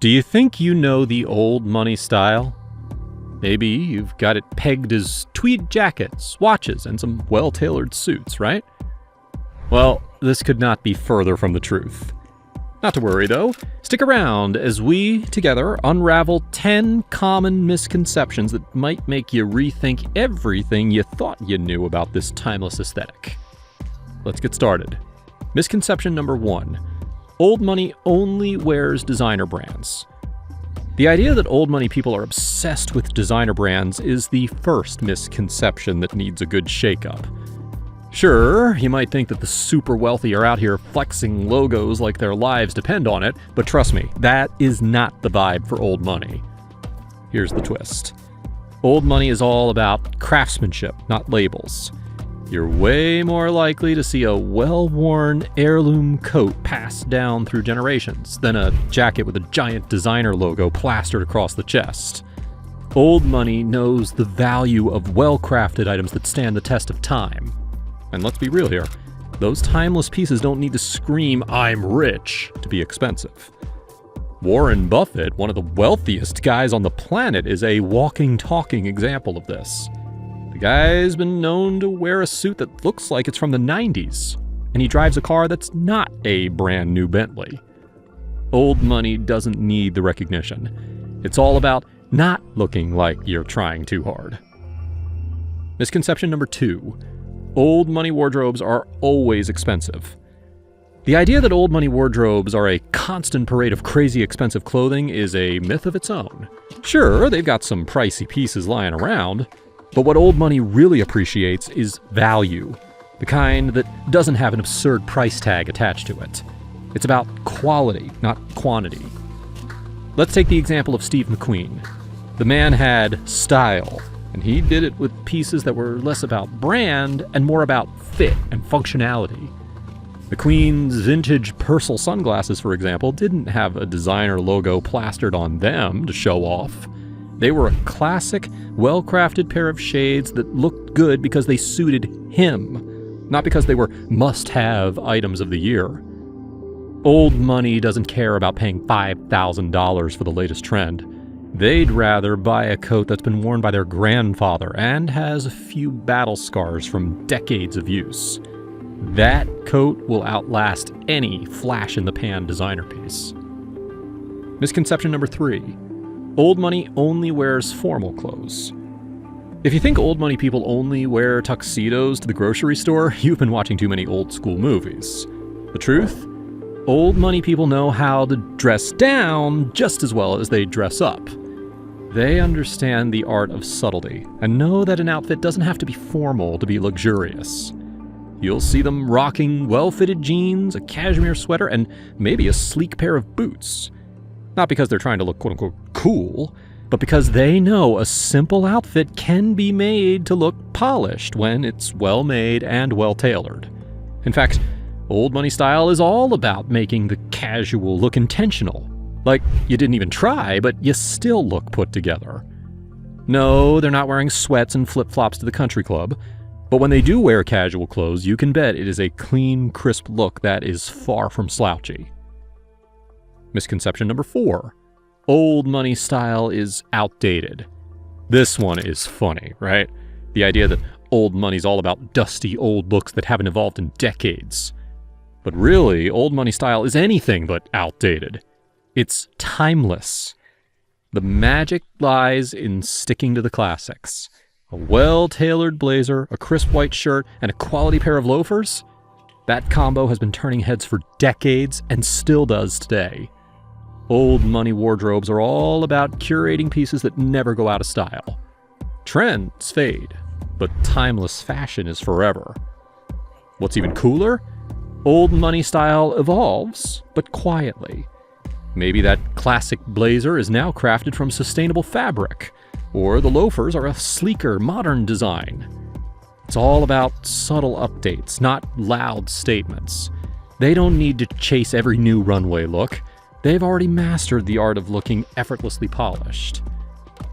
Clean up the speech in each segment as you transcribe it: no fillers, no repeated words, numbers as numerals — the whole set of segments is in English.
Do you think you know the old money style? Maybe you've got it pegged as tweed jackets, watches, and some well-tailored suits, right? Well, this could not be further from the truth. Not to worry, though. Stick around as we, together, unravel 10 common misconceptions that might make you rethink everything you thought you knew about this timeless aesthetic. Let's get started. Misconception number 1. Old money only wears designer brands. The idea that old money people are obsessed with designer brands is the first misconception that needs a good shakeup. Sure, you might think that the super wealthy are out here flexing logos like their lives depend on it, but trust me, that is not the vibe for old money. Here's the twist. Old money is all about craftsmanship, not labels. You're way more likely to see a well-worn heirloom coat passed down through generations than a jacket with a giant designer logo plastered across the chest. Old money knows the value of well-crafted items that stand the test of time. And let's be real here, those timeless pieces don't need to scream, "I'm rich," to be expensive. Warren Buffett, one of the wealthiest guys on the planet, is a walking, talking example of this. The guy's been known to wear a suit that looks like it's from the 90s, and he drives a car that's not a brand new Bentley. Old money doesn't need the recognition. It's all about not looking like you're trying too hard. Misconception number 2. Old money wardrobes are always expensive. The idea that old money wardrobes are a constant parade of crazy expensive clothing is a myth of its own. Sure, they've got some pricey pieces lying around, but what old money really appreciates is value, the kind that doesn't have an absurd price tag attached to it. It's about quality, not quantity. Let's take the example of Steve McQueen. The man had style, and he did it with pieces that were less about brand and more about fit and functionality. McQueen's vintage Purcell sunglasses, for example, didn't have a designer logo plastered on them to show off. They were a classic, well-crafted pair of shades that looked good because they suited him, not because they were must-have items of the year. Old money doesn't care about paying $5,000 for the latest trend. They'd rather buy a coat that's been worn by their grandfather and has a few battle scars from decades of use. That coat will outlast any flash-in-the-pan designer piece. Misconception number 3. Old money only wears formal clothes. If you think old money people only wear tuxedos to the grocery store, you've been watching too many old school movies. The truth? Old money people know how to dress down just as well as they dress up. They understand the art of subtlety and know that an outfit doesn't have to be formal to be luxurious. You'll see them rocking well-fitted jeans, a cashmere sweater, and maybe a sleek pair of boots. Not because they're trying to look quote-unquote cool, but because they know a simple outfit can be made to look polished when it's well-made and well-tailored. In fact, old money style is all about making the casual look intentional. Like you didn't even try, but you still look put together. No, they're not wearing sweats and flip-flops to the country club, but when they do wear casual clothes, you can bet it is a clean, crisp look that is far from slouchy. Misconception number 4. Old money style is outdated. This one is funny, right? The idea that old money's all about dusty old looks that haven't evolved in decades. But really, old money style is anything but outdated. It's timeless. The magic lies in sticking to the classics. A well-tailored blazer, a crisp white shirt, and a quality pair of loafers? That combo has been turning heads for decades and still does today. Old money wardrobes are all about curating pieces that never go out of style. Trends fade, but timeless fashion is forever. What's even cooler? Old money style evolves, but quietly. Maybe that classic blazer is now crafted from sustainable fabric, or the loafers are a sleeker, modern design. It's all about subtle updates, not loud statements. They don't need to chase every new runway look. They've already mastered the art of looking effortlessly polished.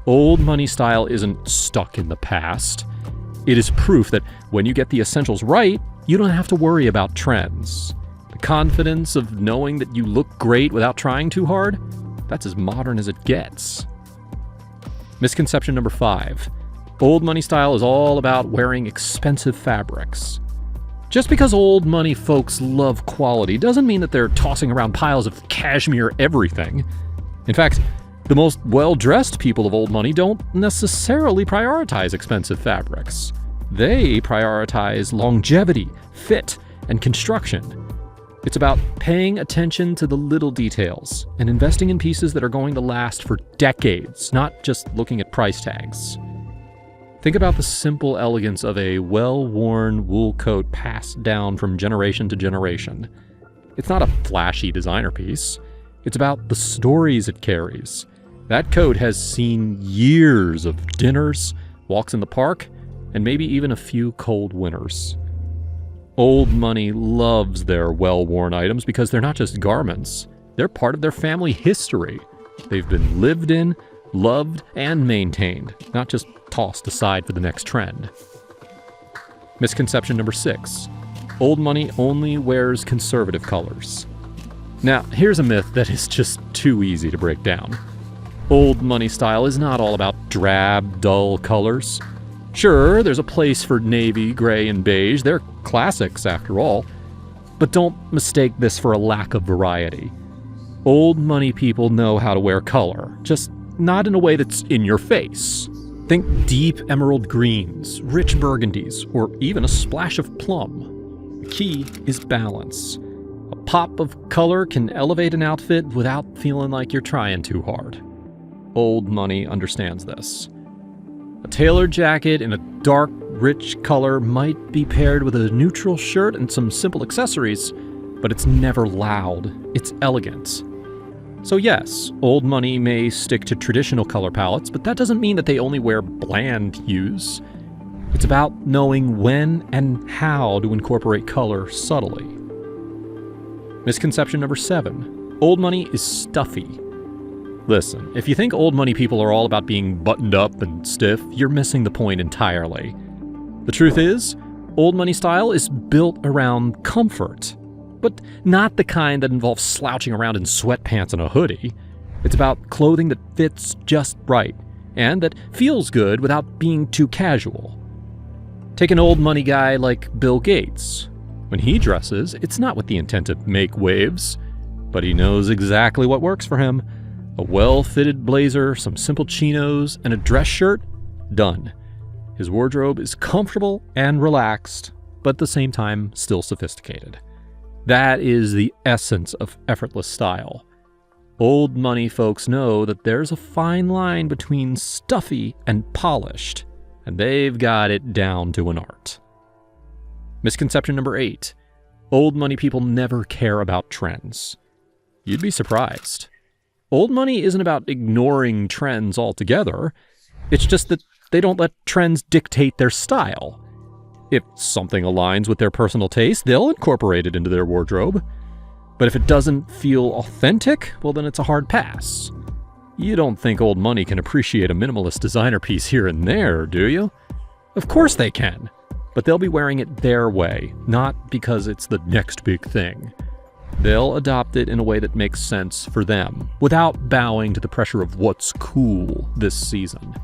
Old money style isn't stuck in the past. It is proof that when you get the essentials right, you don't have to worry about trends. The confidence of knowing that you look great without trying too hard, That's as modern as it gets. Misconception number 5. Old money style is all about wearing expensive fabrics. Just because old money folks love quality doesn't mean that they're tossing around piles of cashmere everything. In fact, the most well-dressed people of old money don't necessarily prioritize expensive fabrics. They prioritize longevity, fit, and construction. It's about paying attention to the little details and investing in pieces that are going to last for decades, not just looking at price tags. Think about the simple elegance of a well-worn wool coat passed down from generation to generation. It's not a flashy designer piece. It's about the stories it carries. That coat has seen years of dinners, walks in the park, and maybe even a few cold winters. Old money loves their well-worn items because they're not just garments. They're part of their family history. They've been lived in, loved, and maintained, not just tossed aside for the next trend. Misconception number 6. Old money only wears conservative colors. Now, here's a myth that is just too easy to break down. Old money style is not all about drab, dull colors. Sure, there's a place for navy, gray, and beige. They're classics, after all. But don't mistake this for a lack of variety. Old money people know how to wear color, just not in a way that's in your face. Think deep emerald greens, rich burgundies, or even a splash of plum. The key is balance. A pop of color can elevate an outfit without feeling like you're trying too hard. Old money understands this. A tailored jacket in a dark, rich color might be paired with a neutral shirt and some simple accessories, but it's never loud. It's elegant. So yes, old money may stick to traditional color palettes, but that doesn't mean that they only wear bland hues. It's about knowing when and how to incorporate color subtly. Misconception number 7. Old money is stuffy. Listen, if you think old money people are all about being buttoned up and stiff, you're missing the point entirely. The truth is, old money style is built around comfort, but not the kind that involves slouching around in sweatpants and a hoodie. It's about clothing that fits just right, and that feels good without being too casual. Take an old money guy like Bill Gates. When he dresses, it's not with the intent to make waves, but he knows exactly what works for him. A well-fitted blazer, some simple chinos, and a dress shirt? Done. His wardrobe is comfortable and relaxed, but at the same time, still sophisticated. That is the essence of effortless style. Old money folks know that there's a fine line between stuffy and polished, and they've got it down to an art. Misconception number 8. Old money people never care about trends. You'd be surprised. Old money isn't about ignoring trends altogether. It's just that they don't let trends dictate their style. If something aligns with their personal taste, they'll incorporate it into their wardrobe. But if it doesn't feel authentic, well, then it's a hard pass. You don't think old money can appreciate a minimalist designer piece here and there, do you? Of course they can, but they'll be wearing it their way, not because it's the next big thing. They'll adopt it in a way that makes sense for them, without bowing to the pressure of what's cool this season.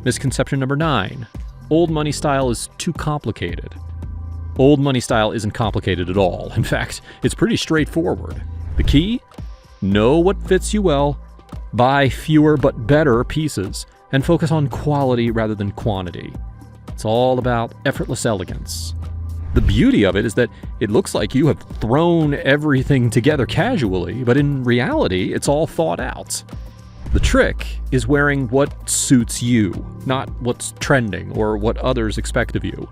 Misconception number 9. Old money style is too complicated. Old money style isn't complicated at all. In fact, it's pretty straightforward. The key? Know what fits you well, buy fewer but better pieces, and focus on quality rather than quantity. It's all about effortless elegance. The beauty of it is that it looks like you have thrown everything together casually, but in reality, it's all thought out. The trick is wearing what suits you, not what's trending or what others expect of you.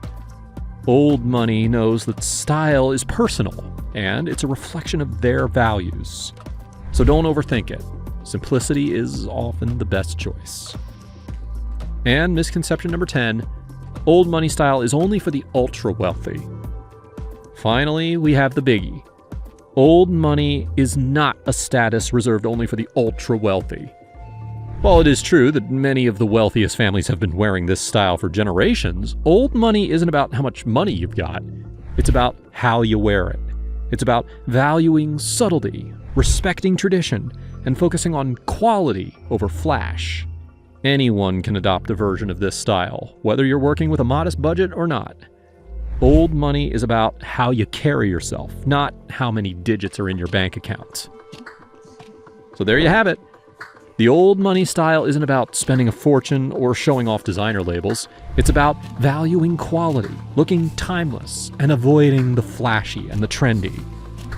Old money knows that style is personal, and it's a reflection of their values. So don't overthink it. Simplicity is often the best choice. And misconception number 10. Old money style is only for the ultra-wealthy. Finally, we have the biggie. Old money is not a status reserved only for the ultra-wealthy. While it is true that many of the wealthiest families have been wearing this style for generations, old money isn't about how much money you've got. It's about how you wear it. It's about valuing subtlety, respecting tradition, and focusing on quality over flash. Anyone can adopt a version of this style, whether you're working with a modest budget or not. Old money is about how you carry yourself, not how many digits are in your bank account. So there you have it. The old money style isn't about spending a fortune or showing off designer labels. It's about valuing quality, looking timeless, and avoiding the flashy and the trendy.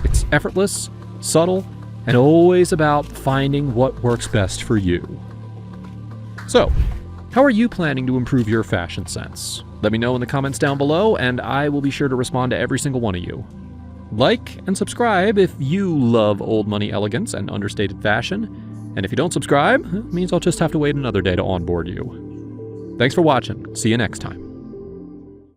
It's effortless, subtle, and always about finding what works best for you. So, how are you planning to improve your fashion sense? Let me know in the comments down below, and I will be sure to respond to every single one of you. Like and subscribe if you love old money elegance and understated fashion. And if you don't subscribe, it means I'll just have to wait another day to onboard you. Thanks for watching. See you next time.